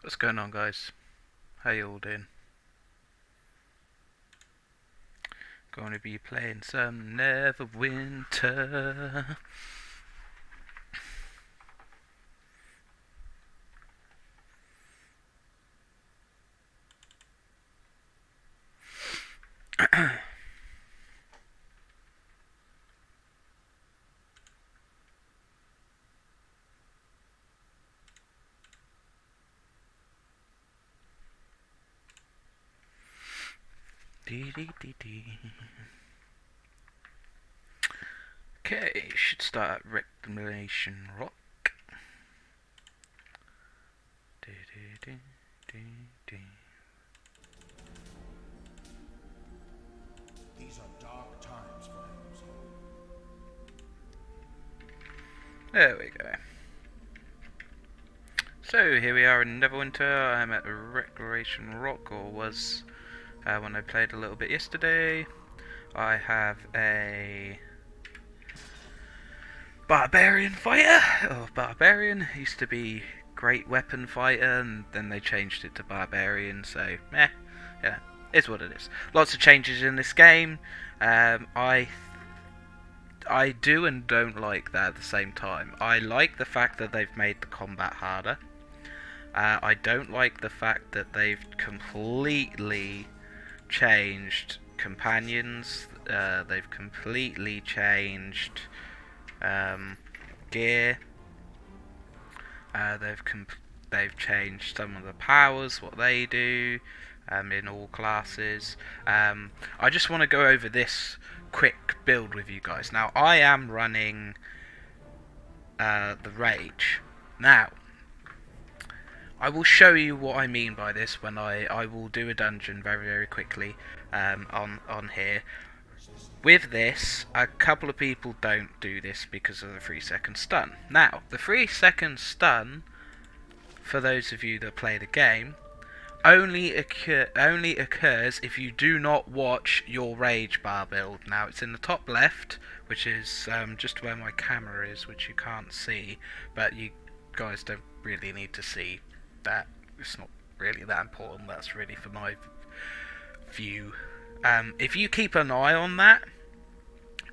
What's going on, guys? How you all doing? Going to be playing some Neverwinter. Dee dee dee dee. Okay, should start at Reclamation Rock. Dee dee dee dee dee. These are dark times for elves. There we go. So here we are in Neverwinter. I'm at Reclamation Rock, or was when I played a little bit yesterday. I have a barbarian fighter, or barbarian. Used to be great weapon fighter, and then they changed it to barbarian. So, yeah, it's what it is. Lots of changes in this game. I do and don't like that at the same time. I like the fact that they've made the combat harder. I don't like the fact that they've completely changed companions. They've completely changed gear. They've changed some of the powers, what they do, in all classes. I just want to go over this quick build with you guys. Now, I am running the Rage. Now, I will show you what I mean by this when I will do a dungeon very quickly on here. With this, a couple of people don't do this because of the 3-second stun. Now, the 3-second stun, for those of you that play the game, only occurs if you do not watch your Rage bar build. Now, it's in the top left, which is just where my camera is, which you can't see, but you guys don't really need to see that. It's not really that important. That's really for my view. If you keep an eye on that,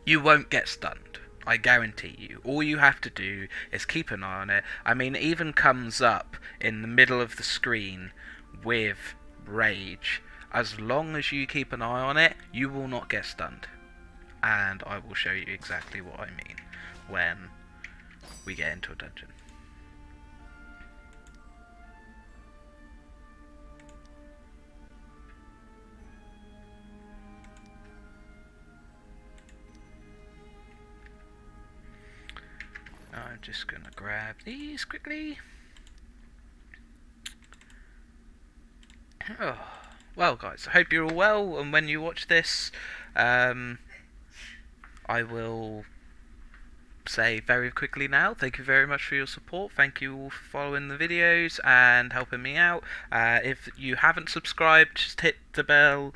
you won't get stunned. I guarantee you. All you have to do is keep an eye on it. I mean, it even comes up in the middle of the screen with Rage. As long as you keep an eye on it, you will not get stunned. And I will show you exactly what I mean when we get into a dungeon. I'm just gonna grab these quickly. Oh, well, guys, I hope you're all well, and when you watch this, I will say very quickly now, thank you very much for your support. Thank you all for following the videos and helping me out. If you haven't subscribed, just hit the bell,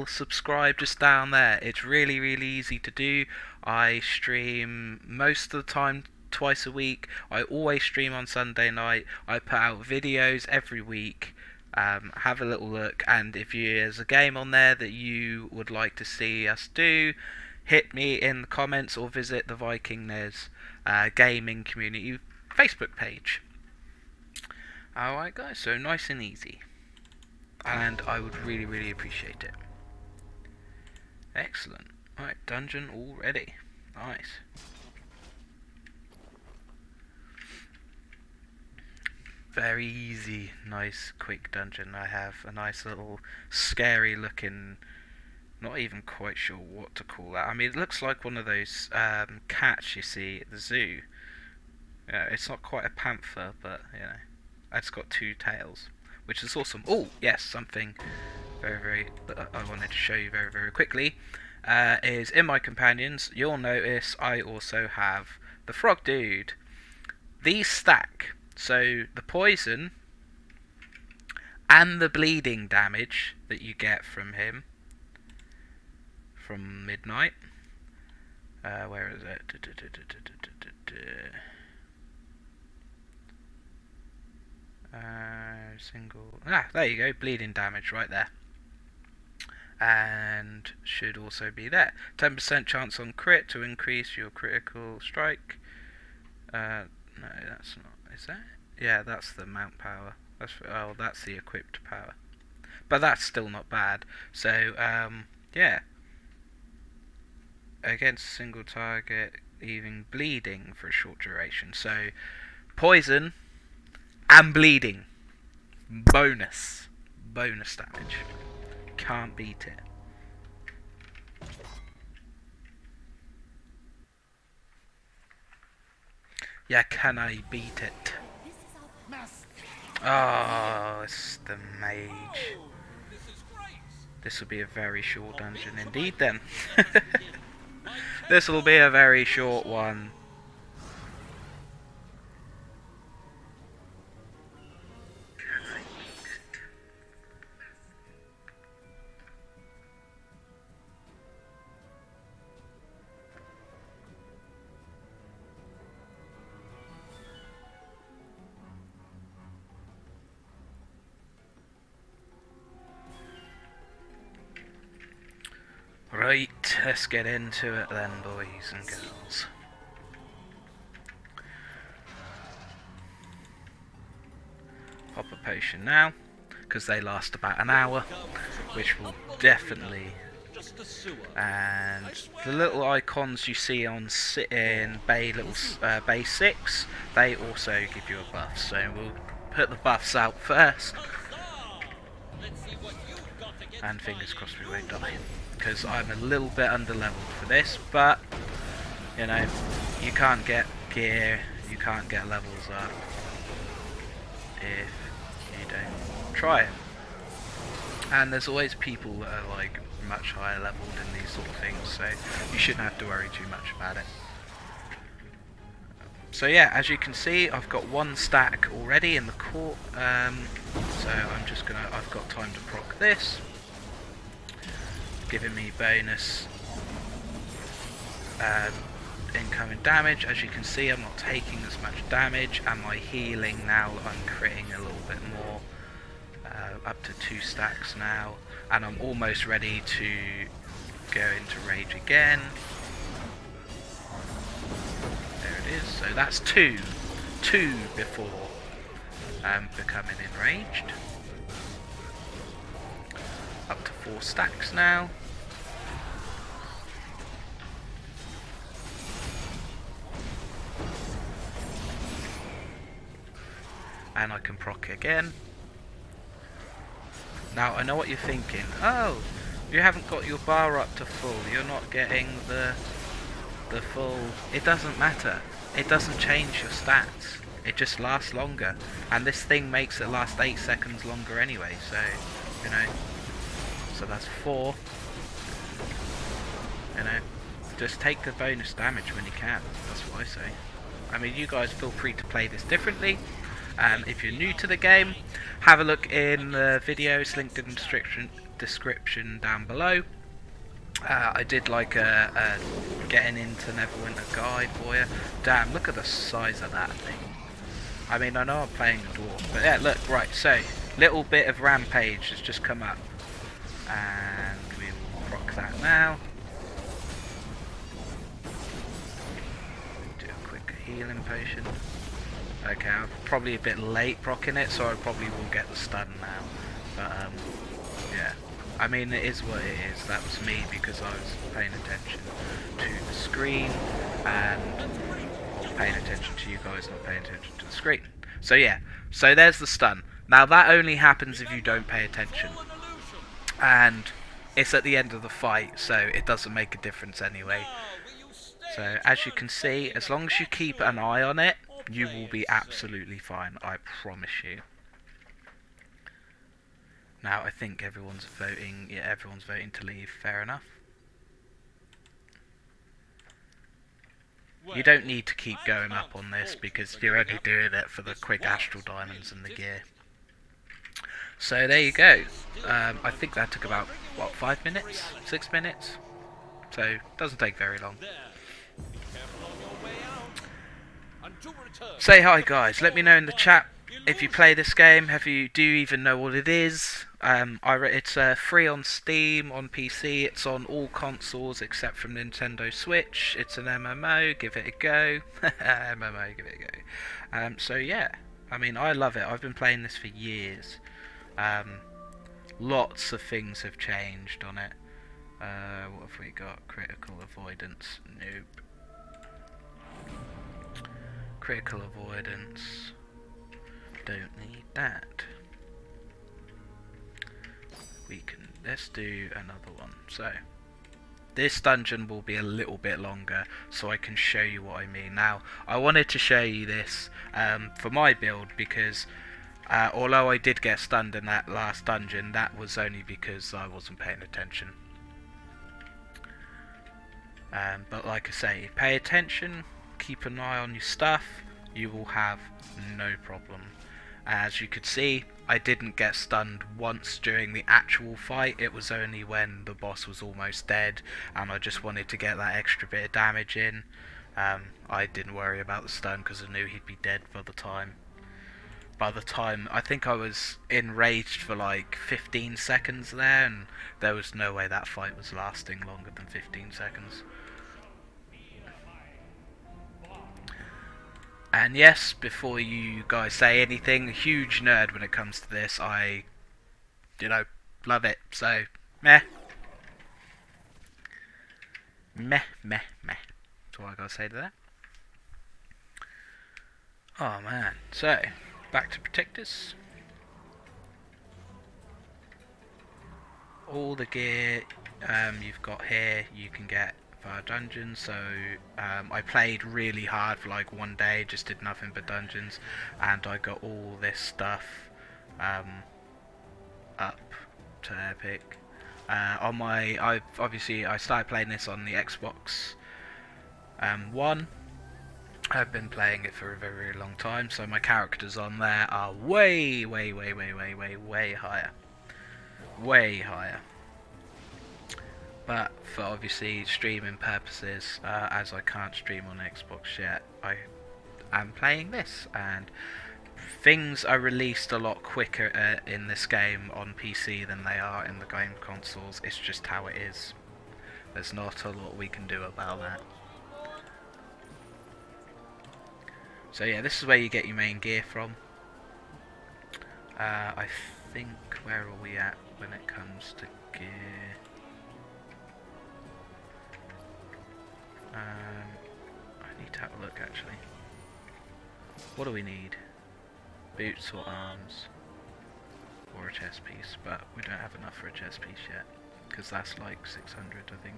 subscribe just down there. It's really easy to do. I stream most of the time twice a week. I always stream on Sunday night. I put out videos every week. Have a little look, and if there's a game on there that you would like to see us do, hit me in the comments or visit the Viking Nezz gaming community Facebook page. Alright guys, so nice and easy. And I would really appreciate it. Excellent. Alright, dungeon all ready. Nice. Very easy, nice, quick dungeon. I have a nice little scary looking, not even quite sure what to call that. I mean, it looks like one of those cats you see at the zoo. It's not quite a panther, but, you know, it's got two tails, which is awesome. Oh, yes, something very that I wanted to show you very quickly is in my companions. You'll notice I also have the frog dude. These stack, so the poison and the bleeding damage that you get from him from midnight. Where is it? single. Ah, there you go. Bleeding damage right there. And should also be there. 10% chance on crit to increase your critical strike. No, that's not. Is that? Yeah, that's the mount power. That's the equipped power. But that's still not bad. So, yeah. Against a single target, even bleeding for a short duration. So, poison and bleeding. Bonus damage. Can't beat it. Yeah, can I beat it? Oh, it's the mage. This will be a very short dungeon indeed then. This will be a very short one. Right, let's get into it then, boys and girls. Pop a potion now, because they last about an hour, which will definitely... And the little icons you see on in Bay 6, they also give you a buff, so we'll put the buffs out first. And fingers crossed we won't die, because I'm a little bit underleveled for this, but you know, you can't get gear, you can't get levels up if you don't try it. And there's always people that are like much higher leveled in these sort of things, so you shouldn't have to worry too much about it. So yeah, as you can see, I've got one stack already in the court, so I've got time to proc this, giving me bonus incoming damage. As you can see, I'm not taking as much damage, and my healing now, I'm critting a little bit more, up to 2 stacks now, and I'm almost ready to go into rage again. There it is. So that's two before becoming enraged. Up to 4 stacks now. And I can proc again. Now I know what you're thinking. Oh, you haven't got your bar up to full. You're not getting the full. It doesn't matter. It doesn't change your stats. It just lasts longer, and this thing makes it last 8 seconds longer anyway. So, you know. So that's 4. You know, just take the bonus damage when you can. That's what I say. I mean, you guys feel free to play this differently. If you're new to the game, have a look in the videos linked in the description down below. I did like a getting into Neverwinter guide for you. Damn, look at the size of that thing. I mean, I know I'm playing a dwarf, but yeah, look, right, so, little bit of rampage has just come up. And we will proc that now. Do a quick healing potion. Okay, I'm probably a bit late proccing it, so I probably will get the stun now. But, yeah. I mean, it is what it is. That was me because I was paying attention to the screen, and paying attention to you guys not paying attention to the screen. So yeah, so there's the stun. Now that only happens if you don't pay attention. And it's at the end of the fight, so it doesn't make a difference anyway. So as you can see, as long as you keep an eye on it, you will be absolutely fine, I promise you. Now I think everyone's voting, yeah, everyone's voting to leave, fair enough. You don't need to keep going up on this because you're only doing it for the quick astral diamonds and the gear. So there you go. I think that took about, what, 5 minutes? 6 minutes? So, it doesn't take very long. Say hi guys, let me know in the chat if you play this game, do you even know what it is? It's free on Steam, on PC. It's on all consoles except from Nintendo Switch. It's an MMO. Give it a go. MMO, give it a go. So yeah, I mean, I love it. I've been playing this for years. Lots of things have changed on it. What have we got? Critical avoidance. Nope. Critical avoidance. Don't need that. Let's do another one. So, this dungeon will be a little bit longer, so I can show you what I mean. Now, I wanted to show you this for my build because although I did get stunned in that last dungeon, that was only because I wasn't paying attention. But like I say, pay attention, keep an eye on your stuff, you will have no problem. As you could see, I didn't get stunned once during the actual fight. It was only when the boss was almost dead and I just wanted to get that extra bit of damage in. I didn't worry about the stun because I knew he'd be dead by the time. I think I was enraged for like 15 seconds there, and there was no way that fight was lasting longer than 15 seconds. And yes, before you guys say anything, a huge nerd when it comes to this. I, love it. So, meh. Meh, meh, meh. That's all I gotta say to that. Oh man. So, back to Protectors. All the gear you've got here, you can get for dungeons. So I played really hard for like one day, just did nothing but dungeons, and I got all this stuff up to epic. I started playing this on the Xbox One. I've been playing it for a very, very long time, so my characters on there are way higher. Way higher. But for obviously streaming purposes, as I can't stream on Xbox yet, I am playing this, and things are released a lot quicker in this game on PC than they are in the game consoles. It's just how it is. There's not a lot we can do about that. So yeah, this is where you get your main gear from. I think, where are we at when it comes to gear? I need to have a look actually. What do we need? Boots or arms? Or a chest piece, but we don't have enough for a chest piece yet, because that's like 600 I think.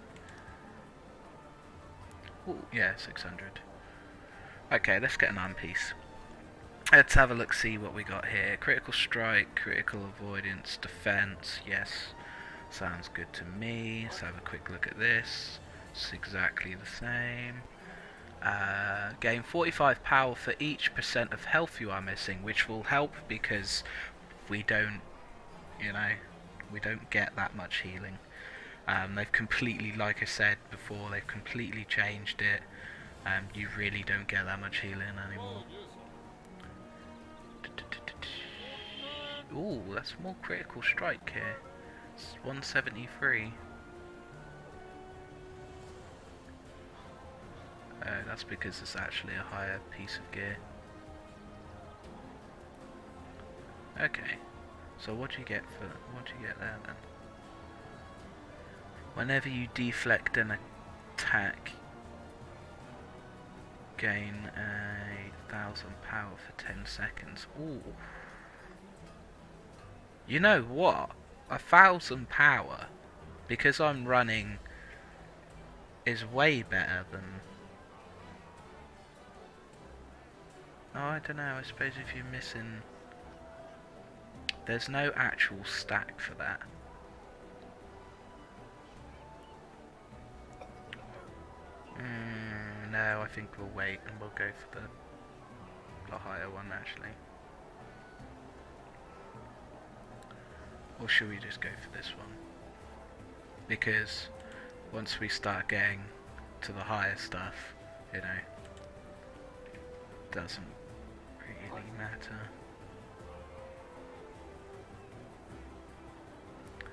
Ooh, yeah, 600. Okay, let's get an arm piece. Let's have a look, see what we got here. Critical strike, critical avoidance, defense, yes. Sounds good to me. Let's have a quick look at this. It's exactly the same. Gain 45 power for each % of health you are missing, which will help because we don't, we don't get that much healing. They've completely, like I said before, they've completely changed it. You really don't get that much healing anymore. Ooh, that's more critical strike here. It's 173. That's because it's actually a higher piece of gear. Okay, so what do you get there then? Whenever you deflect an attack, gain 1,000 power for 10 seconds. Ooh. You know what? 1,000 power, because I'm running, is way better than... Oh, I don't know, I suppose if you're missing... There's no actual stack for that. No, I think we'll wait and we'll go for the higher one actually. Or should we just go for this one? Because once we start getting to the higher stuff, it doesn't really matter.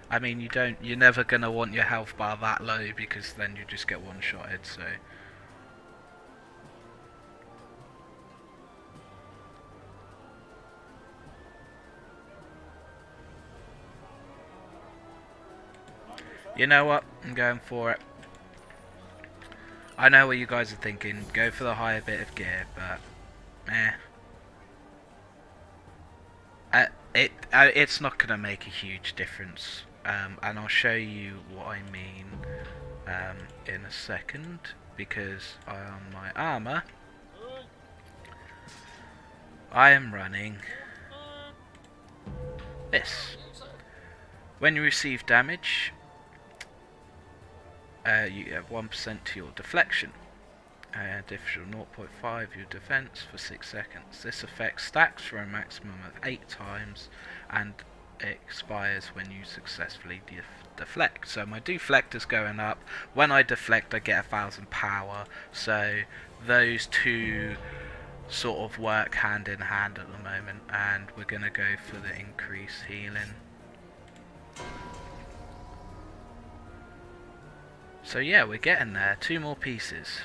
I mean, you're never gonna want your health bar that low because then you just get one-shotted. So. You know what? I'm going for it. I know what you guys are thinking. Go for the higher bit of gear, but it's not going to make a huge difference. And I'll show you what I mean in a second, because on my armor, I am running this. When you receive damage, you have 1% to your deflection. Additional 0.5 your defense for 6 seconds. This effect stacks for a maximum of 8 times and expires when you successfully deflect. So my deflect is going up. When I deflect, I get 1000 power. So those two sort of work hand in hand at the moment, and we're going to go for the increased healing. So yeah, we're getting there. 2 more pieces.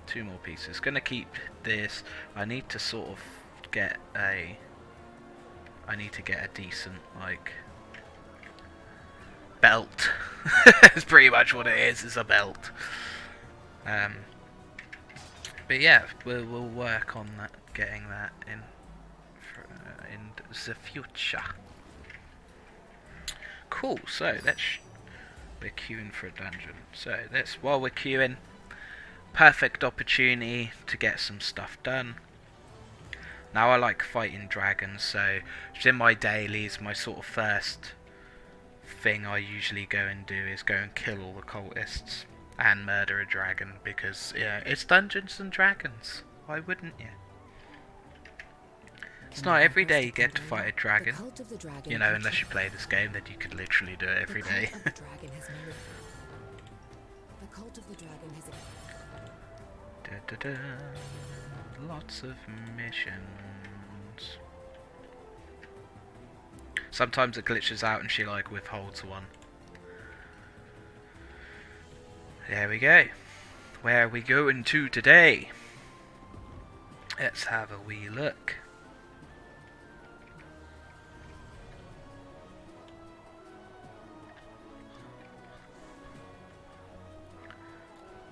2 more pieces. Gonna keep this. I need to sort of get a... I need to get a decent, like, belt. That's pretty much what it is a belt. But yeah, we'll work on that, getting that in the future. Cool, so we're queuing for a dungeon. So while we're queuing, perfect opportunity to get some stuff done. Now I like fighting dragons, so it's in my dailies. My sort of first thing I usually go and do is go and kill all the cultists and murder a dragon, because yeah, it's Dungeons and Dragons. Why wouldn't you? It's not every day you get to fight a dragon, you know, unless you play this game, then you could literally do it every day. The cult of the dragon has Lots of missions. Sometimes it glitches out and she like withholds one. There we go. Where are we going to today? Let's have a wee look.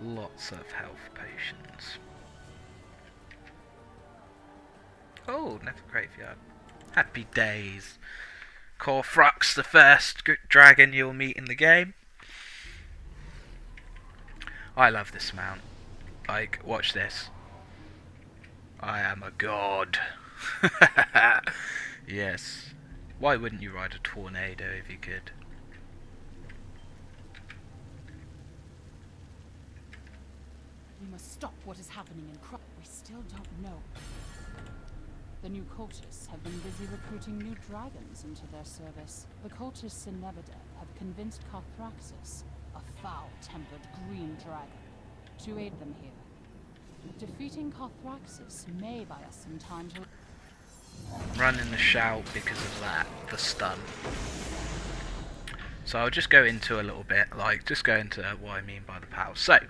Lots of health potions. Oh, Nether Graveyard. Happy days. Corfrux, the first dragon you'll meet in the game. I love this mount. Like, watch this. I am a god. Yes. Why wouldn't you ride a tornado if you could? We must stop what is happening in Crop. We still don't know. The new cultists have been busy recruiting new dragons into their service. The cultists in Neverwinter have convinced Carthraxis, a foul-tempered green dragon, to aid them here. Defeating Carthraxis may buy us some time to... Running the shout because of that, the stun. So I'll just go into a little bit, like, just go into what I mean by the power. So,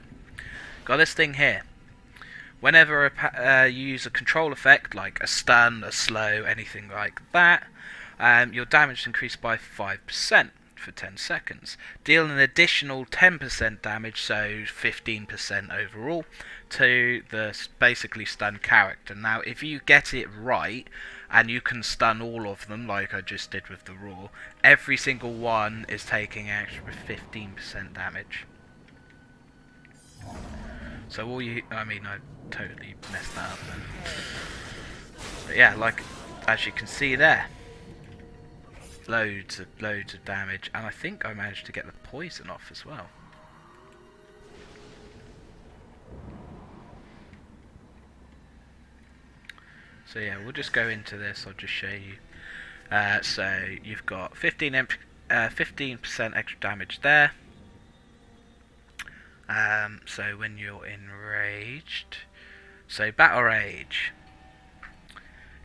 got this thing here. Whenever you use a control effect, like a stun, a slow, anything like that, your damage is increased by 5% for 10 seconds. Deal an additional 10% damage, so 15% overall, to the basically stunned character. Now, if you get it right, and you can stun all of them, like I just did with the Raw, every single one is taking an extra 15% damage. So all you, I mean, I totally messed that up then. But yeah, like, as you can see there, loads of damage, and I think I managed to get the poison off as well. So yeah, we'll just go into this, I'll just show you. So you've got 15% extra damage there. So when you're enraged, so battle rage,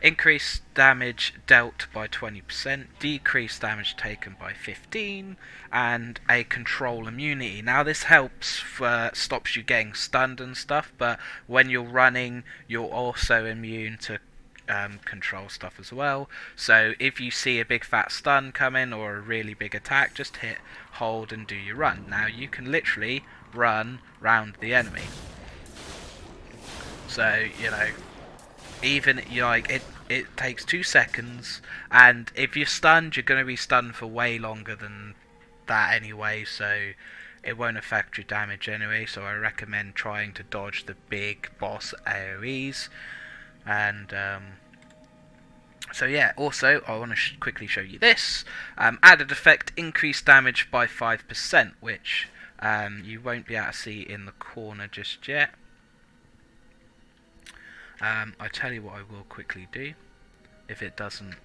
increased damage dealt by 20%, decreased damage taken by 15, and a control immunity. Now this helps for stops you getting stunned and stuff, but when you're running, you're also immune to control stuff as well. So if you see a big fat stun coming or a really big attack, just hit hold and do your run. Now you can literally run round the enemy. So even it takes 2 seconds, and if you're stunned, you're going to be stunned for way longer than that anyway, so it won't affect your damage anyway. So I recommend trying to dodge the big boss AoEs. And so yeah, also I want to quickly show you this added effect: increased damage by 5%, which you won't be able to see in the corner just yet. I tell you what I will quickly do, if it doesn't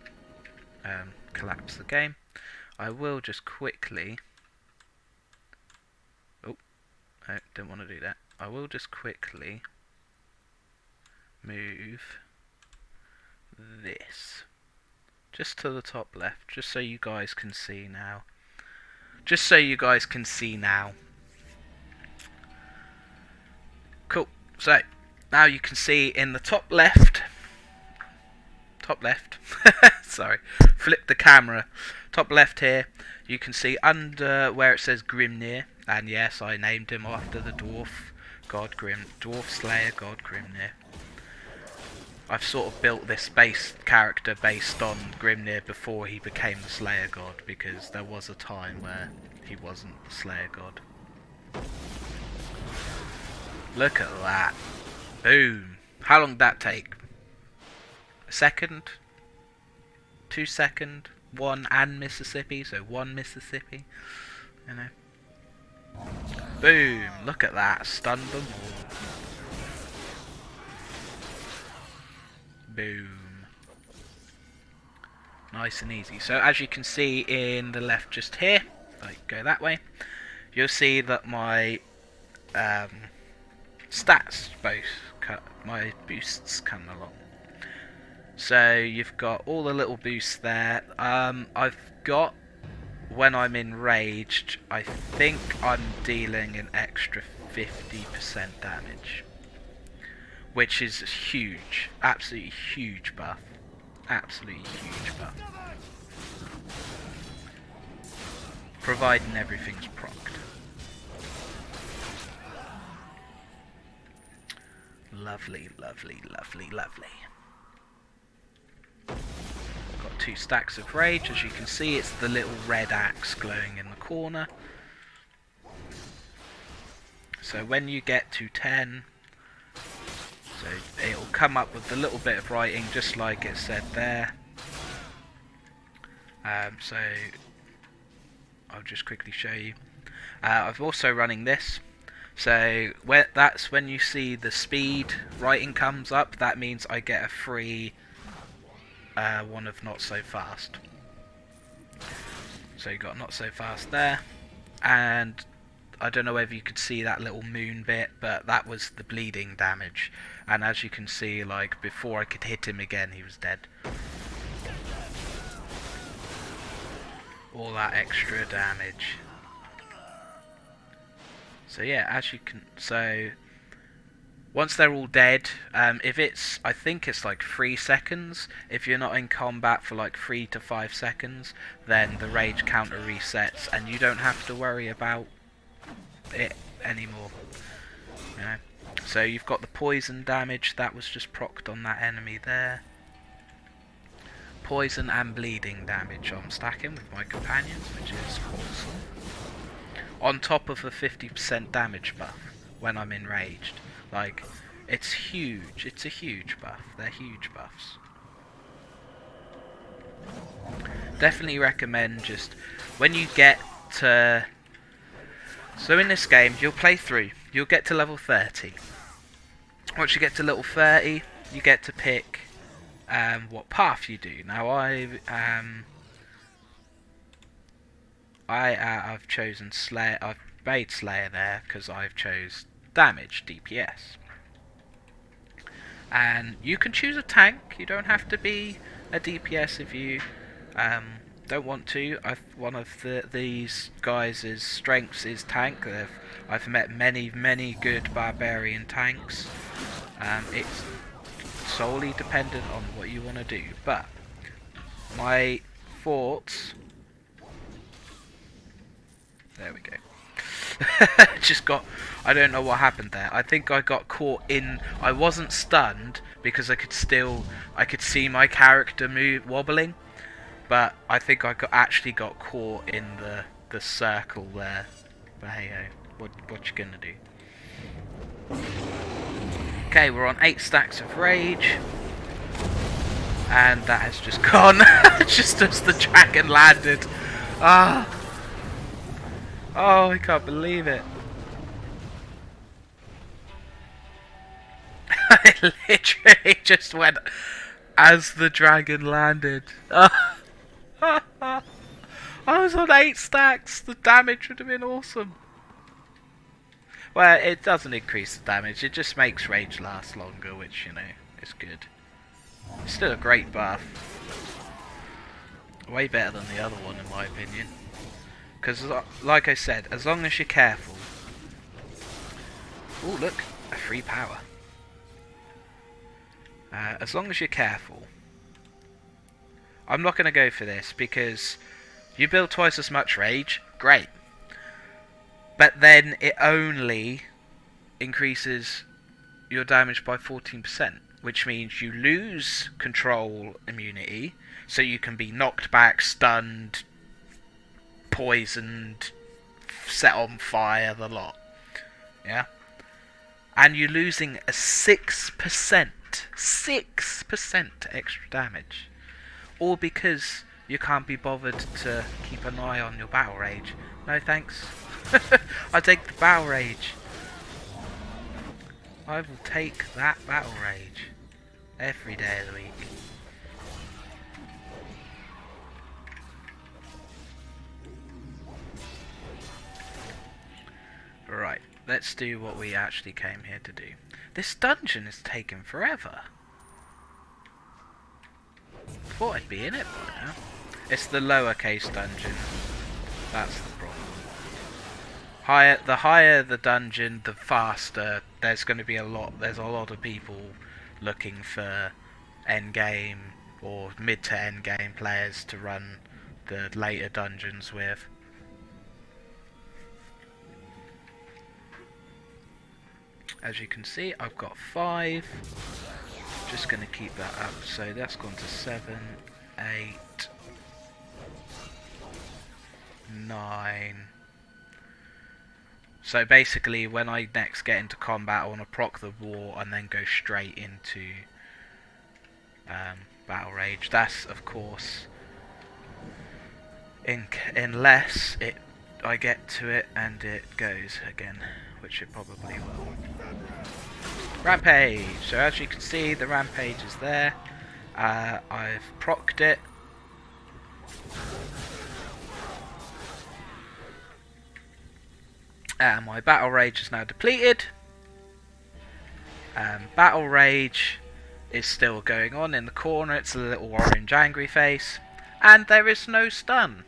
collapse the game. I will just quickly... Oh, I don't want to do that. I will just quickly move this just to the top left, just so you guys can see now. Cool. So now you can see in the top left, sorry, flip the camera, top left here, you can see under where it says Grimnir, and yes, I named him after the dwarf slayer god Grimnir. I've sort of built this character based on Grimnir before he became the Slayer God, because there was a time where he wasn't the Slayer God. Look at that. Boom. How long did that take? A second? 2 seconds? 1 and Mississippi, so 1 Mississippi. Boom. Look at that. Stunned them all. Boom. Nice and easy. So as you can see in the left just here, like go that way, you'll see that my stats my boosts come along. So you've got all the little boosts there. I've got, when I'm enraged, I think I'm dealing an extra 50% damage, which is huge, absolutely huge buff, providing everything's procced. Lovely. Got 2 stacks of rage. As you can see, it's the little red axe glowing in the corner. So when you get to 10, so it'll come up with a little bit of writing just like it said there. So I'll just quickly show you. I'm also running this. So that's when you see the speed writing comes up, that means I get a free one of not so fast. So you got not so fast there, and I don't know whether you could see that little moon bit, but that was the bleeding damage. And as you can see, like before I could hit him again, he was dead. All that extra damage. So yeah, as you can, so once they're all dead, if it's, I think it's like 3 seconds, if you're not in combat for like 3 to 5 seconds, then the rage counter resets and you don't have to worry about it anymore. So you've got the poison damage, that was just procced on that enemy there. Poison and bleeding damage I'm stacking with my companions, which is awesome. On top of a 50% damage buff when I'm enraged. Like, it's huge. It's a huge buff. They're huge buffs. Definitely recommend just when you get to... So in this game, you'll play through. You'll get to level 30. Once you get to level 30, you get to pick what path you do. Now I've chosen Slayer. I've made Slayer there because I've chose damage, DPS. And you can choose a tank. You don't have to be a DPS if you don't want to. One of these guys' strengths is tank. I've met many good barbarian tanks. It's solely dependent on what you want to do. But my thoughts. There we go. I don't know what happened there. I think I got caught in. I wasn't stunned because I could see my character wobbling. But I think actually got caught in the circle there. But hey ho, what you gonna do? Okay, we're on 8 stacks of rage. And that has just gone. Just as the dragon landed. Ah. Oh, I can't believe it. I literally just went as the dragon landed. I was on 8 stacks. The damage would have been awesome. Well, it doesn't increase the damage. It just makes rage last longer, which, you know, is good. It's still a great buff. Way better than the other one, in my opinion. Because, like I said, as long as you're careful... Oh, look! A free power. As long as you're careful... I'm not going to go for this, because you build twice as much rage, great. But then it only increases your damage by 14%, which means you lose control immunity, so you can be knocked back, stunned, poisoned, set on fire, the lot. Yeah? And you're losing a 6% extra damage. All because you can't be bothered to keep an eye on your battle rage. No thanks. I take the battle rage. I will take that battle rage every day of the week. Right, let's do what we actually came here to do. This dungeon is taking forever. Thought I'd be in it by now. It's the lowercase dungeon. That's the problem. The higher the dungeon, the faster. There's going to be there's a lot of people looking for end game or mid to end game players to run the later dungeons with. As you can see, I've got 5. Just going to keep that up. So that's gone to 7, 8, 9. So basically, when I next get into combat, I want to proc the war and then go straight into battle rage. That's, of course, unless I get to it and it goes again, which it probably will. Rampage! So as you can see, the rampage is there. I've procced it. My battle rage is now depleted. Battle rage is still going on in the corner. It's a little orange angry face. And there is no stun.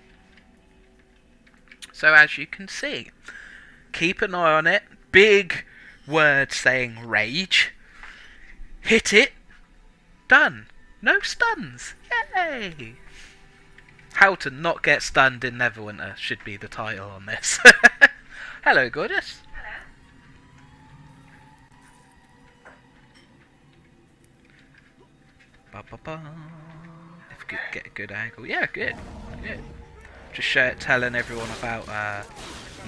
So as you can see, keep an eye on it. Big word saying rage. Hit it. Done. No stuns. Yay! How to not get stunned in Neverwinter should be the title on this. Hello, gorgeous. Hello. Ba ba ba. If we could get a good angle. Yeah, good. Good. Just telling everyone about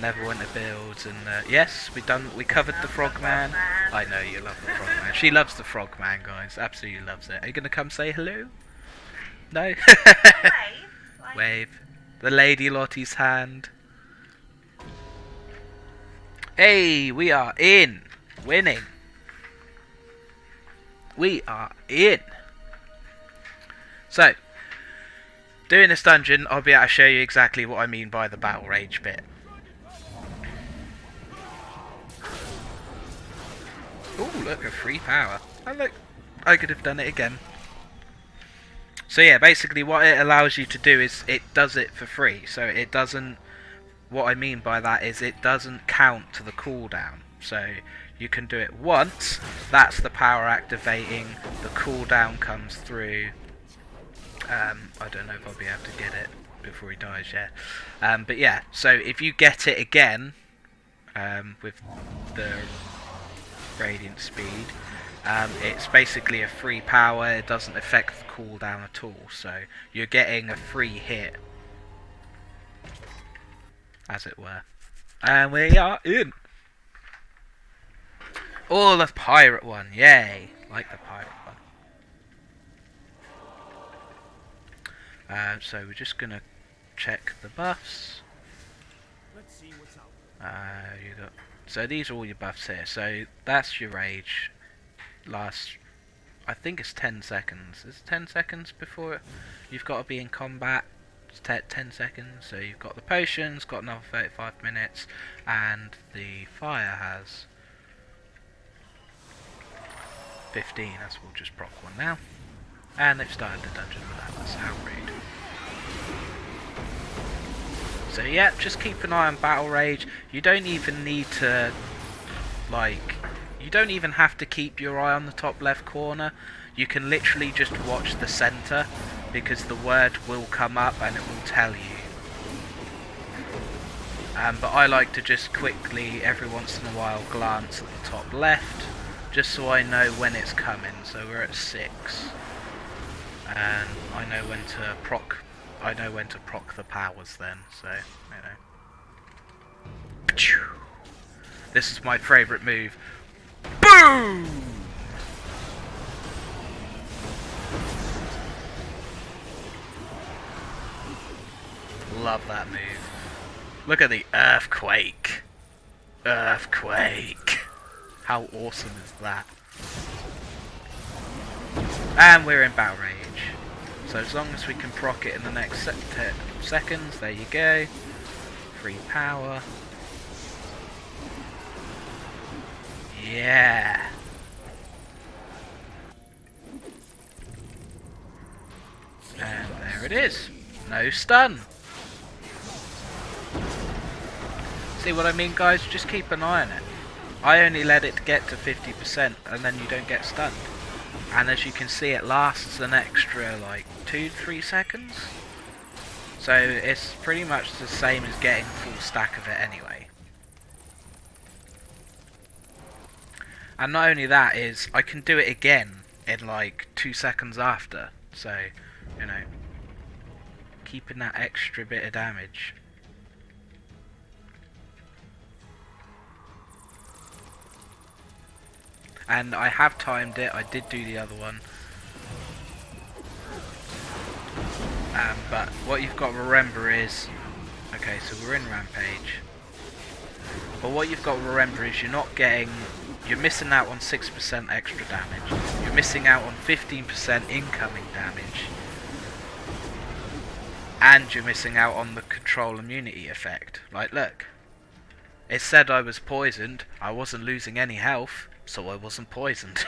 Neverwinter builds and yes, we covered the Frogman. I know you love the Frogman. She loves the Frogman, guys. Absolutely loves it. Are you gonna come say hello? No. Wave. Wave. The Lady Lottie's hand. Hey, we are in. Winning. We are in. So, doing this dungeon, I'll be able to show you exactly what I mean by the battle rage bit. Oh, look, a free power. Oh, look, I could have done it again. So yeah, basically what it allows you to do is it does it for free. So it doesn't, what I mean by that is it doesn't count to the cooldown. So you can do it once, that's the power activating, the cooldown comes through. I don't know if I'll be able to get it before he dies yet. But yeah, so if you get it again, with the radiant speed, it's basically a free power. It doesn't affect the cooldown at all, so you're getting a free hit, as it were. And we are in. Oh, the pirate one, yay! Like the pirate one. So we're just gonna check the buffs. Let's see what's out. You got. So these are all your buffs here. So that's your rage. Lasts, I think it's 10 seconds. Is it 10 seconds before you've got to be in combat? It's 10 seconds. So you've got the potions, got another 35 minutes, and the fire has 15, as we'll just proc one now. And they've started the dungeon without us. How rude. So yeah, just keep an eye on battle rage. You don't even need to, like, you don't even have to keep your eye on the top left corner. You can literally just watch the center, because the word will come up and it will tell you. But I like to just quickly, every once in a while, glance at the top left, just so I know when it's coming. So we're at 6, and I know when to proc. I know when to proc the powers then. So you know. This is my favourite move. Boom! Love that move. Look at the earthquake. Earthquake. How awesome is that? And we're in battle rage. So as long as we can proc it in the next seconds, there you go. Free power. Yeah. And there it is. No stun. See what I mean, guys? Just keep an eye on it. I only let it get to 50% and then you don't get stunned. And as you can see, it lasts an extra like 2-3 seconds. So it's pretty much the same as getting a full stack of it anyway. And not only that, is I can do it again in like 2 seconds after. So, you know, keeping that extra bit of damage. And I have timed it, I did do the other one. But what you've got to remember is, okay, so we're in Rampage. But what you've got to remember is you're missing out on 6% extra damage. You're missing out on 15% incoming damage. And you're missing out on the control immunity effect. Like, look. It said I was poisoned, I wasn't losing any health. So I wasn't poisoned.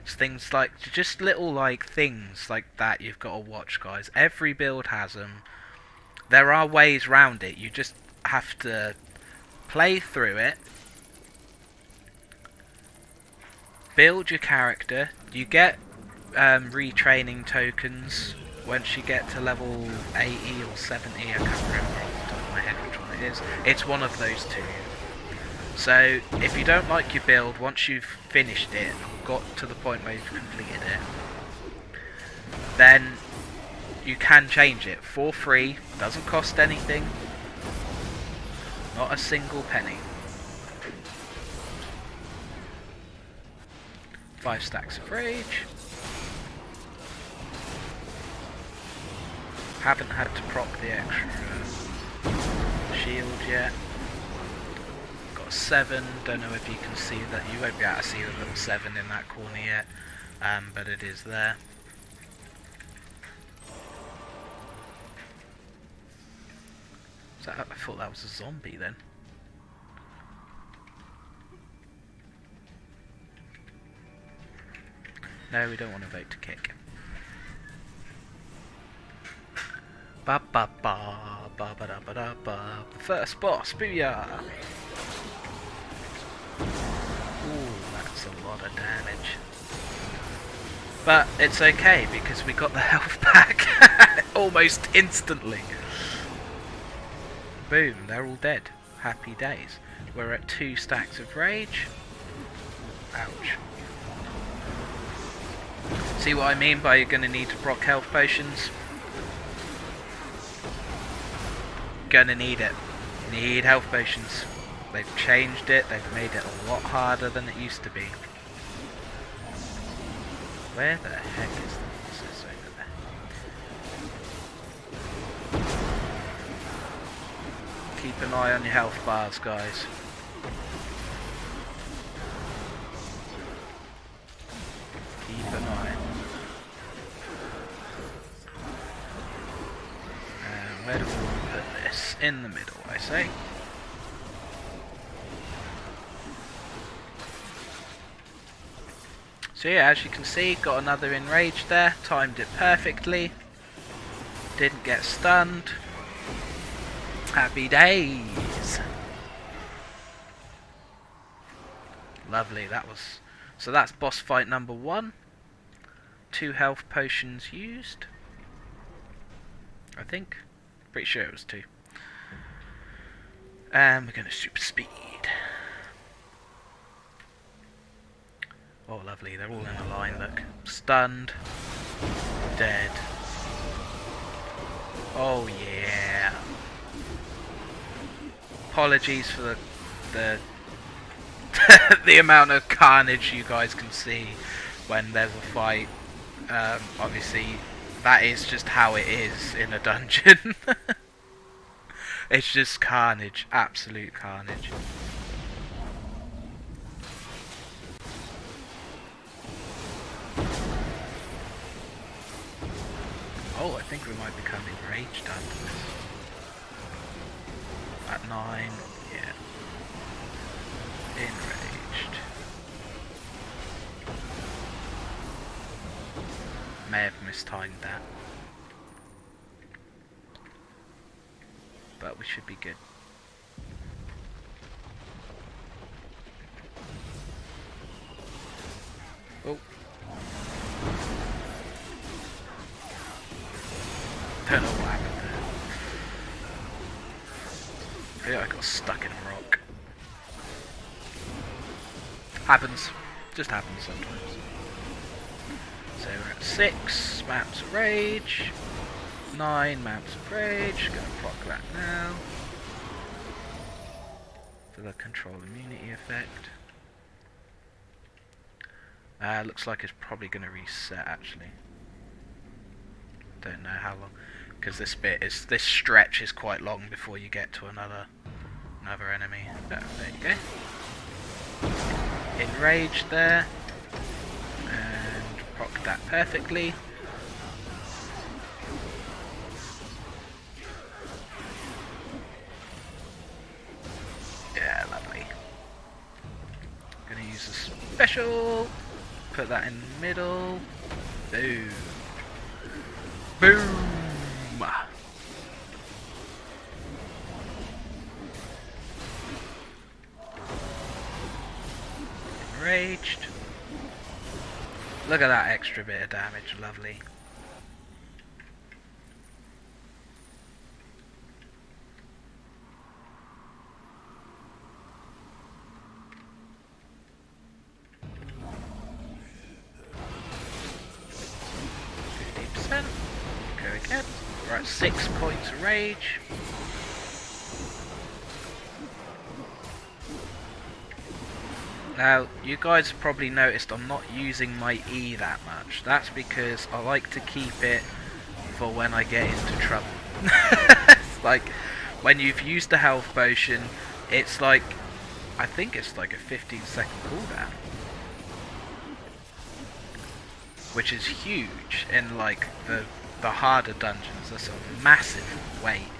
It's things like, just little like things like that you've got to watch, guys. Every build has them. There are ways round it. You just have to play through it. Build your character. You get retraining tokens once you get to level 80 or 70. I can't remember off the top of my head which one it is. It's one of those two. So, if you don't like your build, once you've finished it, got to the point where you've completed it, then you can change it for free, doesn't cost anything, not a single penny. 5 stacks of rage. Haven't had to proc the extra shield yet. 7, don't know if you can see that, you won't be able to see the little 7 in that corner yet, but it is there. So I thought that was a zombie then. No, we don't want to vote to kick. Ba ba ba ba ba da ba da ba. The first boss, booyah! Ooh, that's a lot of damage. But it's okay because we got the health back almost instantly. Boom, they're all dead. Happy days. We're at 2 stacks of rage. Ouch. See what I mean by you're going to need to proc health potions? Gonna need it. Need health potions. They've changed it, they've made it a lot harder than it used to be. Where the heck is the bosses over there? Keep an eye on your health bars, guys. Keep an eye. Where do we want to put this? In the middle, I say. So yeah, as you can see, got another enrage there, timed it perfectly, didn't get stunned. Happy days! Lovely, so that's boss fight number 1. 2 health potions used. I think. Pretty sure it was 2. And we're going to super speed. Oh, lovely. They're all in a line, look. Stunned. Dead. Oh, yeah. Apologies for the the amount of carnage you guys can see when there's a fight. Obviously, that is just how it is in a dungeon. It's just carnage. Absolute carnage. Oh, I think we might become enraged after this. At 9, yeah. Enraged. May have mistimed that. But we should be good. Oh. Don't know what happened there. Yeah, I got stuck in a rock. Happens. Just happens sometimes. So we're at 6 maps of rage. 9 maps of rage. Gonna proc that now. For the control immunity effect. Looks like it's probably gonna reset actually. Don't know how long, because this stretch is quite long before you get to another enemy. Oh, there you go. Enraged there, and proc that perfectly. Yeah, lovely. Gonna use a special. Put that in the middle. Boom. Boom! Enraged. Look at that extra bit of damage, lovely. Go again. We're at 6 points of rage. Now, you guys have probably noticed I'm not using my E that much. That's because I like to keep it for when I get into trouble. It's like, when you've used the health potion, it's like, I think it's like a 15-second cooldown. Which is huge in like the harder dungeons. That's a massive weight,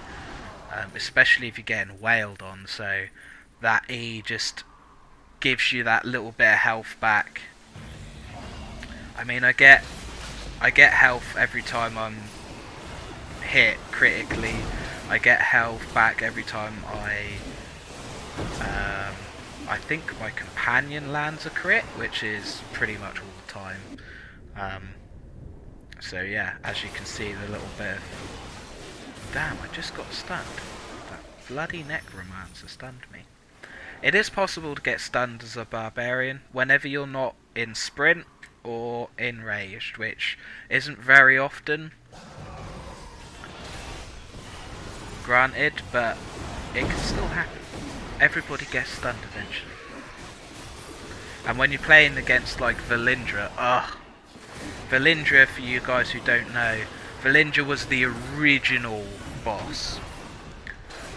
especially if you're getting wailed on. So that E just gives you that little bit of health back. I mean, I get health every time I'm hit critically. I get health back every time I think my companion lands a crit, which is pretty much all the time. So yeah, as you can see, the little bit of... Damn, I just got stunned. That bloody necromancer stunned me. It is possible to get stunned as a barbarian whenever you're not in sprint or enraged, which isn't very often, granted, but it can still happen. Everybody gets stunned eventually. And when you're playing against like Valindra, Valindra, for you guys who don't know, Valindra was the original boss.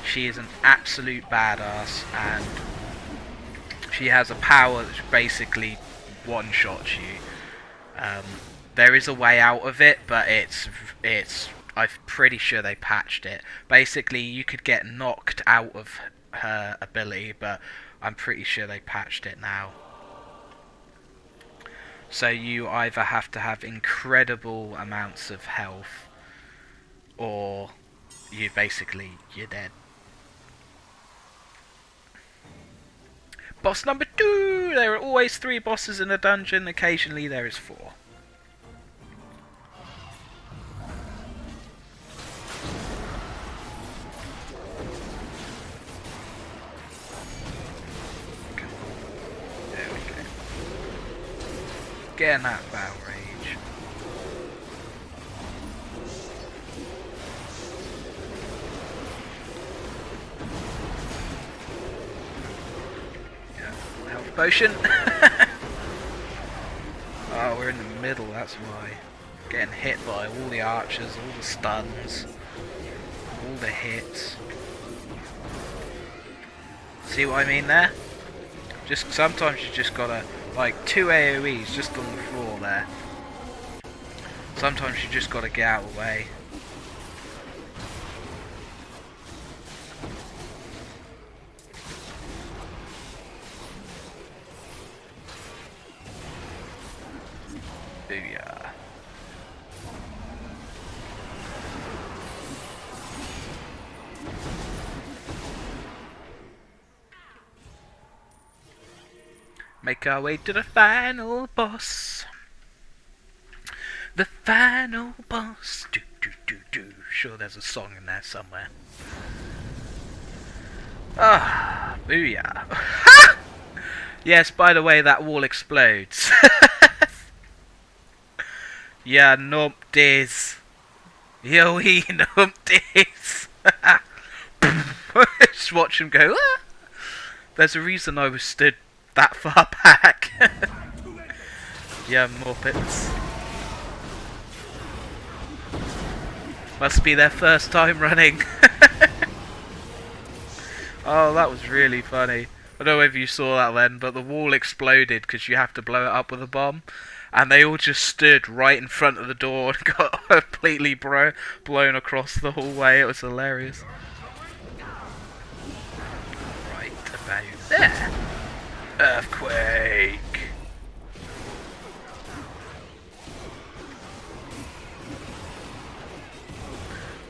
She is an absolute badass, and she has a power that basically one-shots you. There is a way out of it, but I'm pretty sure they patched it. Basically, you could get knocked out of her ability, but I'm pretty sure they patched it now. So you either have to have incredible amounts of health, or you're dead. Boss number 2! There are always 3 bosses in a dungeon, occasionally there is 4. There we go. Getting that battle rage. Health potion. Oh, we're in the middle, that's why. Getting hit by all the archers, all the stuns, all the hits. See what I mean there? Just sometimes you just gotta, like 2 AoEs just on the floor there. Sometimes you just gotta get out of the way. Booyah. Make our way to the final boss. The final boss. Do do do do. Sure, there's a song in there somewhere. Ah, booyah. Yes, by the way, that wall explodes. Yeah, numpties. Yo, he numpties. Just watch him go. Ah! There's a reason I was stood that far back. Yeah, Muppets. Must be their first time running. Oh, that was really funny. I don't know if you saw that then, but the wall exploded because you have to blow it up with a bomb. And they all just stood right in front of the door and got completely blown across the hallway. It was hilarious. Right about there. Earthquake.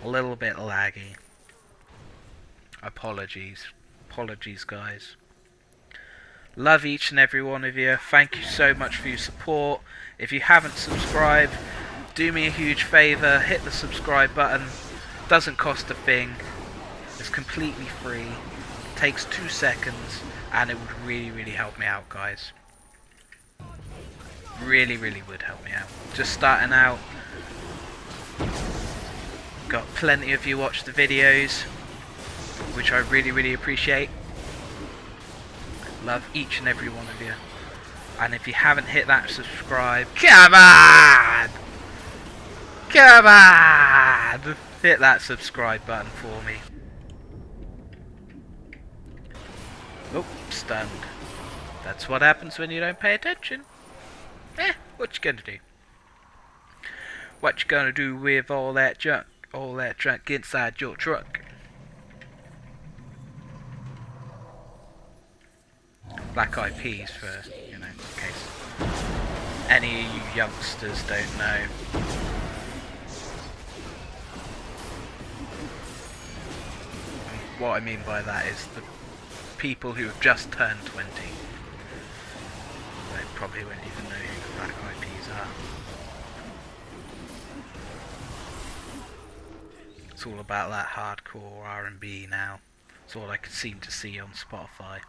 A little bit laggy. Apologies, guys. Love each and every one of you. Thank you so much for your support. If you haven't subscribed, do me a huge favour, hit the subscribe button. Doesn't cost a thing. It's completely free. Takes 2 seconds, and it would really help me out, guys. Really would help me out. Just starting out. Got plenty of you watch the videos, which I really appreciate. Love each and every one of you. And if you haven't hit that subscribe, come on! Come on! Hit that subscribe button for me. Oh, stunned. That's what happens when you don't pay attention. What you gonna do? What you gonna do with all that junk? All that junk inside your truck? Black Eyed Peas for, in case any of you youngsters don't know. What I mean by that is the people who have just turned 20. They probably won't even know who the Black Eyed Peas are. It's all about that hardcore R&B now. It's all I can seem to see on Spotify.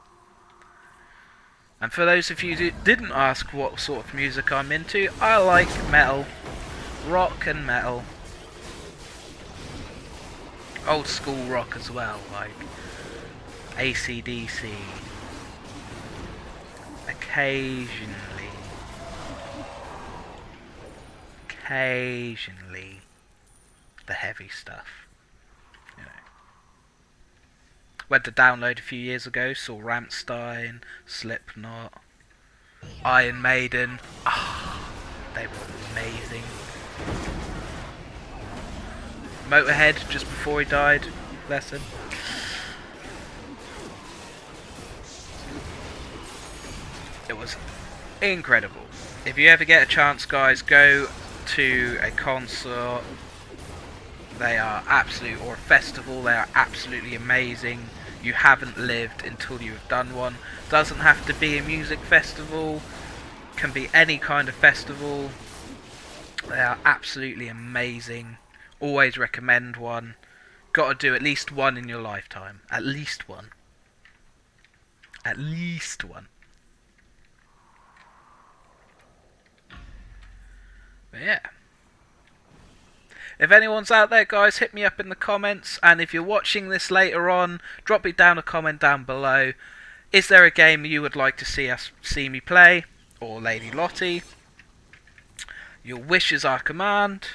And for those of you who didn't ask what sort of music I'm into, I like metal, rock and metal. Old school rock as well, like AC/DC. Occasionally, the heavy stuff. You know. Went to download a few years ago, saw Rammstein, Slipknot, Iron Maiden. Ah, they were amazing. Motorhead just before he died, bless him. It was incredible. If you ever get a chance, guys, go to a concert. They are absolute, or a festival, they are absolutely amazing. You haven't lived until you have done one. Doesn't have to be a music festival, can be any kind of festival. They are absolutely amazing. Always recommend one. Got to do at least one in your lifetime. At least one. At least one. But yeah. If anyone's out there, guys, hit me up in the comments. And if you're watching this later on, drop me down a comment down below. Is there a game you would like to see me play? Or Lady Lottie? Your wishes are command.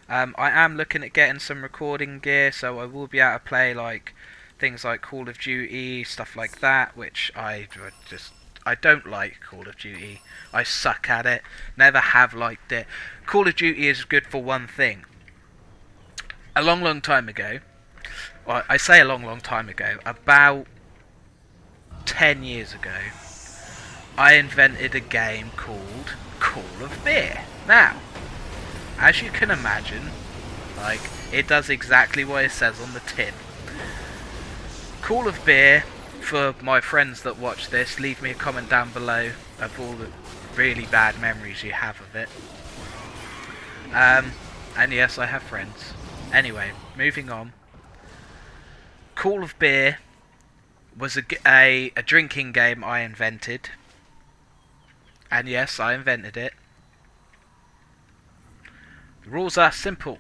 I am looking at getting some recording gear, so I will be able to play like things like Call of Duty, stuff like that, which I don't like Call of Duty. I suck at it. Never have liked it. Call of Duty is good for one thing. A long time ago, well, I say a long time ago, about 10 years ago, I invented a game called Call of Beer. Now, as you can imagine, like, it does exactly what it says on the tin. Call of Beer, for my friends that watch this, leave me a comment down below of all the really bad memories you have of it. And yes, I have friends. Anyway, moving on. Call of Beer was a drinking game I invented. And yes, I invented it. The rules are simple.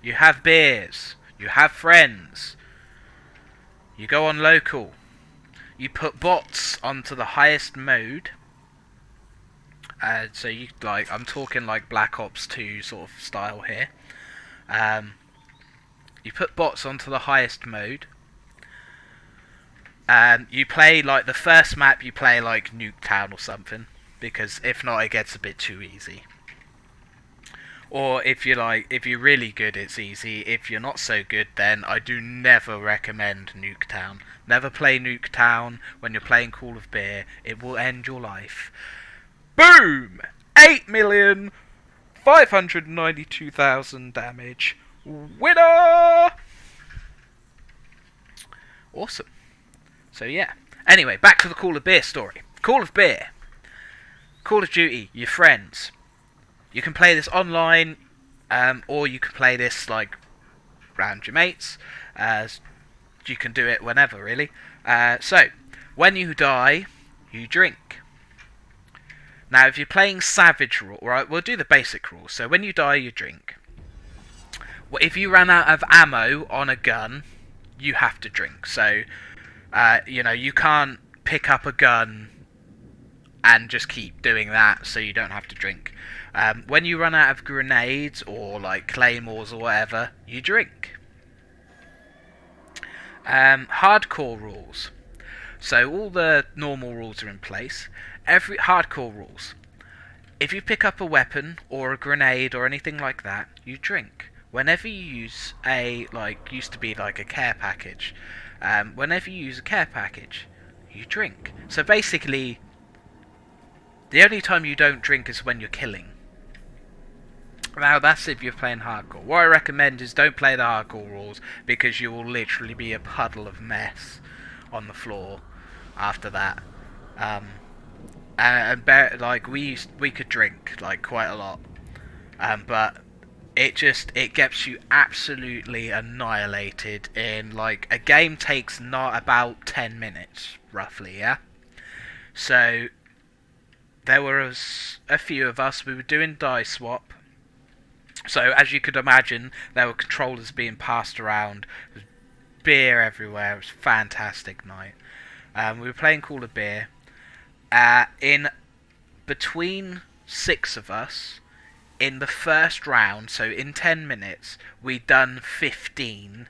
You have beers. You have friends. You go on local. You put bots onto the highest mode. So you like, I'm talking like Black Ops 2 sort of style here. You put bots onto the highest mode. You play like the first map. You play like Nuketown or something, because if not, it gets a bit too easy. Or if you're really good, it's easy. If you're not so good, then I do never recommend Nuketown. Never play Nuketown when you're playing Call of Beer. It will end your life. Boom! 8,592,000 damage. Winner! Awesome. So yeah. Anyway, back to the Call of Beer story. Call of Beer. Call of Duty, your friends. You can play this online, or you can play this like around your mates. You can do it whenever, really. So, when you die, you drink. Now, if you're playing Savage rule, right, we'll do the basic rules. So, when you die, you drink. Well, if you run out of ammo on a gun, you have to drink. So, you can't pick up a gun and just keep doing that, so you don't have to drink. When you run out of grenades or like claymores or whatever, you drink. Hardcore rules. So all the normal rules are in place. Every hardcore rules. If you pick up a weapon or a grenade or anything like that, you drink. Whenever you use used to be like a care package. Whenever you use a care package, you drink. So basically, The only time you don't drink is when you're killing. Now that's if you're playing hardcore. What I recommend is don't play the hardcore rules, because you will literally be a puddle of mess on the floor after that. Like we could drink like quite a lot, but it gets you absolutely annihilated in like a game takes not about 10 minutes roughly, yeah. So there was a few of us. We were doing die swap. So as you could imagine, there were controllers being passed around. There was beer everywhere. It was a fantastic night. We were playing Call of Beer. In between 6 of us, in the first round, so in 10 minutes, we'd done 15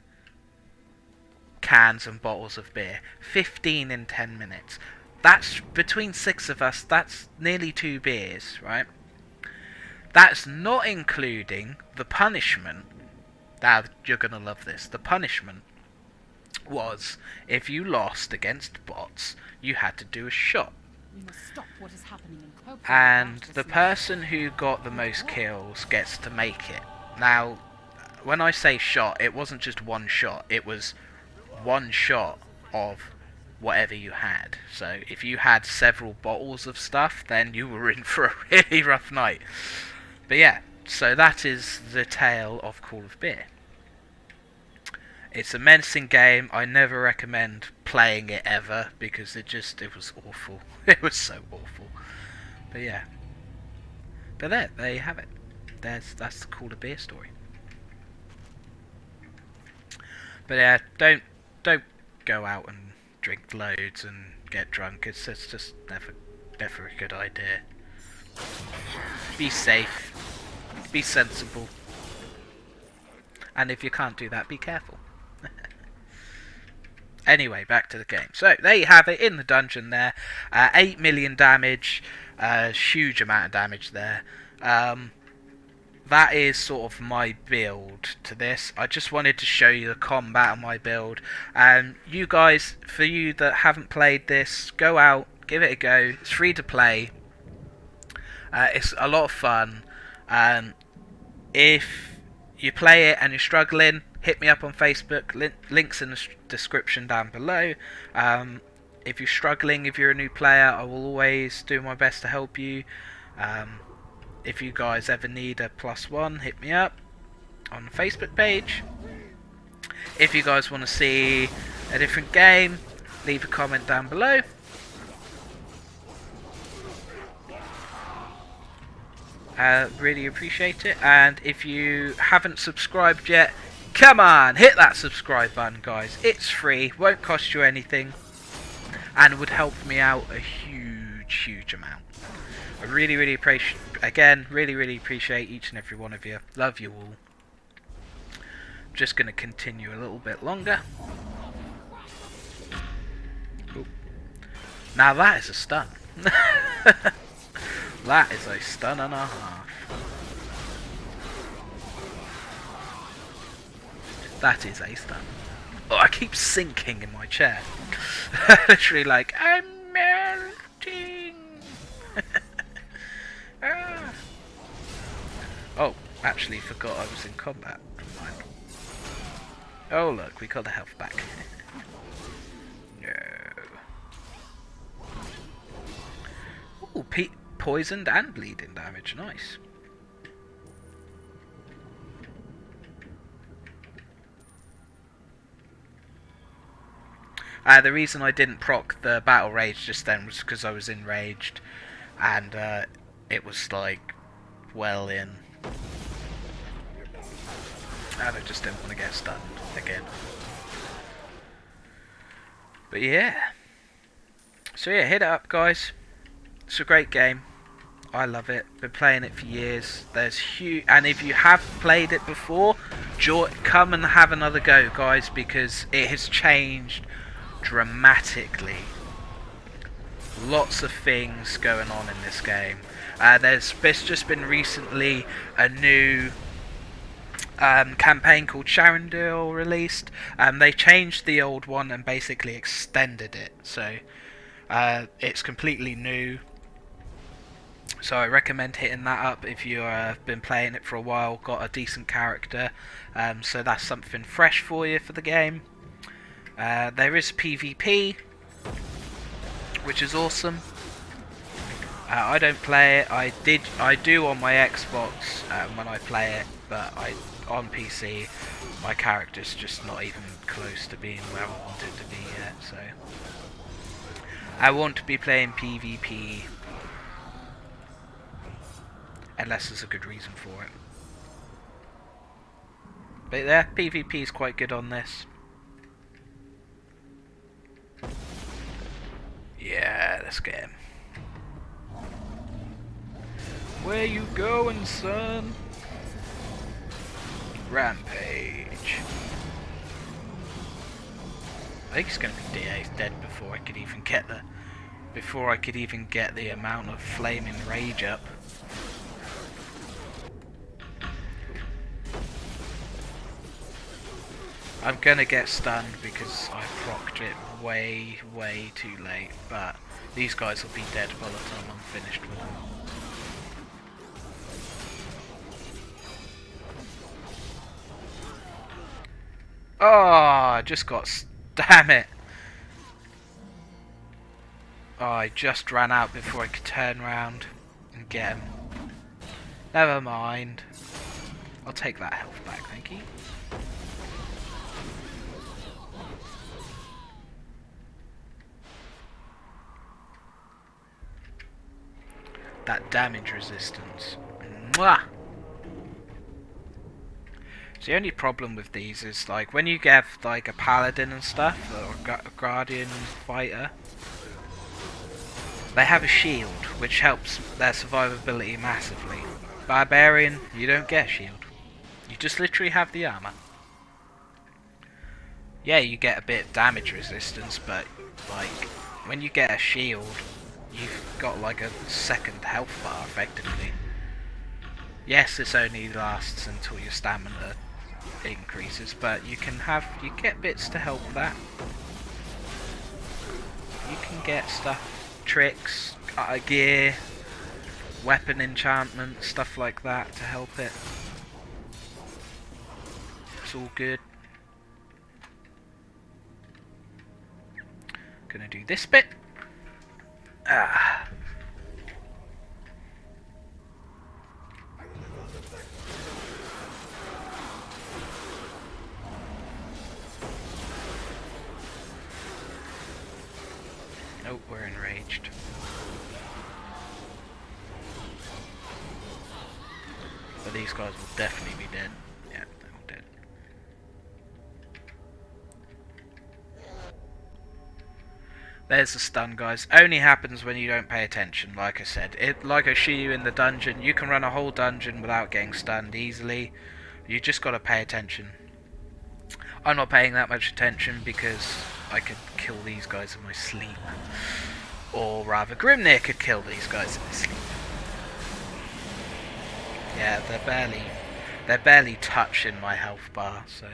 cans and bottles of beer. 15 in 10 minutes. That's between 6 of us. That's nearly 2 beers, right? That's not including the punishment. Now, you're going to love this. The punishment was, if you lost against bots, you had to do a shot. We must stop what is happening in Copenhagen. And the person who got the most kills gets to make it. Now, when I say shot, it wasn't just one shot. It was one shot of whatever you had. So, if you had several bottles of stuff, then you were in for a really rough night. But yeah, so that is the tale of Call of Beer. It's a menacing game. I never recommend playing it ever, because it was awful. It was so awful. But yeah. But there you have it. That's the Call of Beer story. But yeah, don't go out and drink loads and get drunk. It's just never a good idea. Be safe. Be sensible. And if you can't do that, be careful. Anyway, back to the game. So, there you have it in the dungeon there. 8 million damage. Huge amount of damage there. That is sort of my build to this. I just wanted to show you the combat of my build. You guys, for you that haven't played this, go out, give it a go. It's free to play. It's a lot of fun. If you play it and you're struggling, hit me up on Facebook. Links in the description down below. If you're struggling, if you're a new player, I will always do my best to help you. If you guys ever need a +1, hit me up on the Facebook page. If you guys want to see a different game, leave a comment down below. Really appreciate it. And if you haven't subscribed yet, come on, hit that subscribe button, guys. It's free, won't cost you anything, and would help me out a huge amount. I really appreciate, again, really appreciate each and every one of you. Love you all. I'm just going to continue a little bit longer. Cool. Now that is a stun. That is a stun and a half. That is a stun. Oh, I keep sinking in my chair. Literally like, I'm melting. Ah. Oh, actually forgot I was in combat. Never mind. Oh look, we got the health back. No. Ooh, poisoned and bleeding damage, nice. The reason I didn't proc the battle rage just then was because I was enraged, and it was like well in, and I just didn't want to get stunned again. But yeah, so yeah, hit it up, guys. It's a great game. I love it. Been playing it for years. There's huge, and if you have played it before, come and have another go, guys, because it has changed dramatically. Lots of things going on in this game. There's just been recently a new campaign called Sharondale released. They changed the old one and basically extended it, so it's completely new. So I recommend hitting that up if you've been playing it for a while, got a decent character. So that's something fresh for you for the game. There is PvP, which is awesome. I don't play it. I do on my Xbox when I play it, but on PC my character's just not even close to being where I want it to be yet. So I won't be playing PvP unless there's a good reason for it. But yeah, PvP is quite good on this. Yeah, let's get him. Where you going, son? Rampage. I think he's gonna be dead before I could even get the amount of flaming rage up. I'm gonna get stunned because I procced it way too late, but these guys will be dead by the time I'm finished with them. Oh, I just got... Damn it! Oh, I just ran out before I could turn around and get him. Never mind. I'll take that health back, thank you. That damage resistance. Mwah! So the only problem with these is like when you get like a paladin and stuff, or a guardian fighter, they have a shield which helps their survivability massively. Barbarian, you don't get a shield. You just literally have the armor. Yeah, you get a bit of damage resistance, but like when you get a shield, you've got like a second health bar effectively. Yes, this only lasts until your stamina increases, but you get bits to help that. You can get stuff, tricks, gear, weapon enchantment, stuff like that to help it. It's all good. Gonna do this bit. Ah. Oh, we're enraged. But these guys will definitely be dead. Yeah, they're all dead. There's the stun, guys. Only happens when you don't pay attention, like I said. Like I show you in the dungeon, you can run a whole dungeon without getting stunned easily. You just gotta pay attention. I'm not paying that much attention because I could kill these guys in my sleep. Or rather, Grimnir could kill these guys in his sleep. Yeah, they're barely touching my health bar, so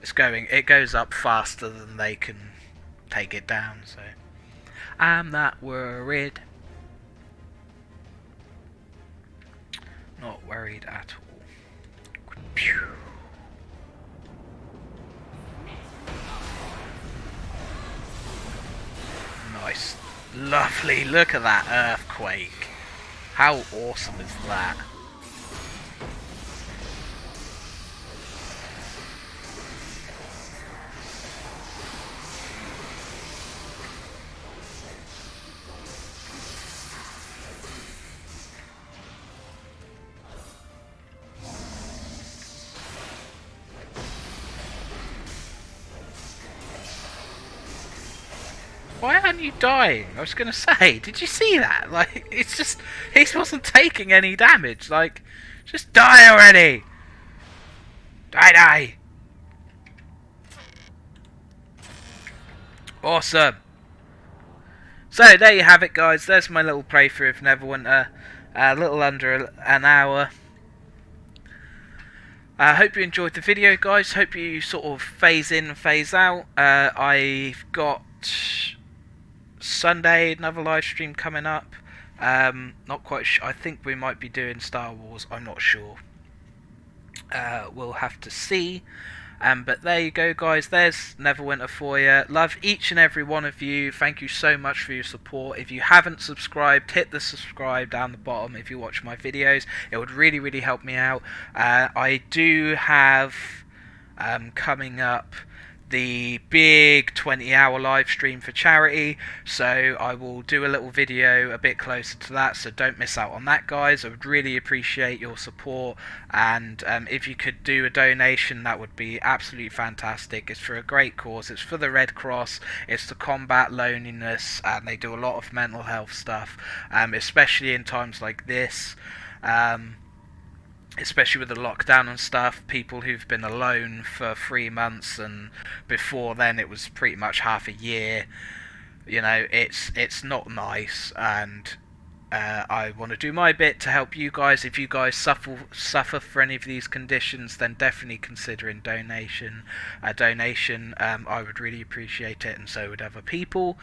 it goes up faster than they can take it down, so I'm not worried. Not worried at all. Pew. Nice. Lovely. Look at that earthquake. How awesome is that? Why aren't you dying? I was gonna say, did you see that? Like, it's just, he wasn't taking any damage. Like, just die already! Die! Awesome! So, there you have it, guys. There's my little playthrough of Neverwinter. A little under an hour. I hope you enjoyed the video, guys. Hope you sort of phase in and phase out. I've got Sunday, another live stream coming up. Not quite sure. I think we might be doing Star Wars. I'm not sure. We'll have to see. But there you go, guys. There's Neverwinter for you. Love each and every one of you. Thank you so much for your support. If you haven't subscribed, hit the subscribe down the bottom if you watch my videos. It would really, really help me out. I do have coming up the big 20-hour live stream for charity, so I will do a little video a bit closer to that, so don't miss out on that, guys. I would really appreciate your support, and if you could do a donation, that would be absolutely fantastic. It's for a great cause. It's for the Red Cross. It's to combat loneliness, and they do a lot of mental health stuff, especially in times like this. Especially with the lockdown and stuff, people who've been alone for 3 months, and before then it was pretty much half a year. You know, it's not nice, and I want to do my bit to help you guys. If you guys suffer for any of these conditions, then definitely consider a donation. I would really appreciate it, and so would other people.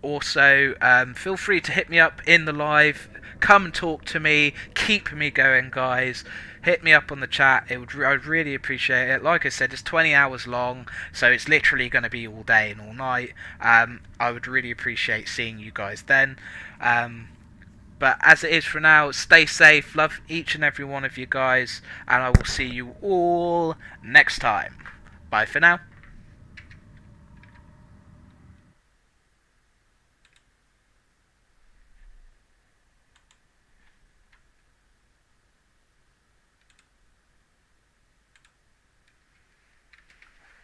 Also, feel free to hit me up in the live. Come and talk to me. Keep me going, guys. Hit me up on the chat. I'd really appreciate it. Like I said, it's 20 hours long, so it's literally going to be all day and all night. I would really appreciate seeing you guys then. But as it is for now, stay safe. Love each and every one of you guys, and I will see you all next time. Bye for now.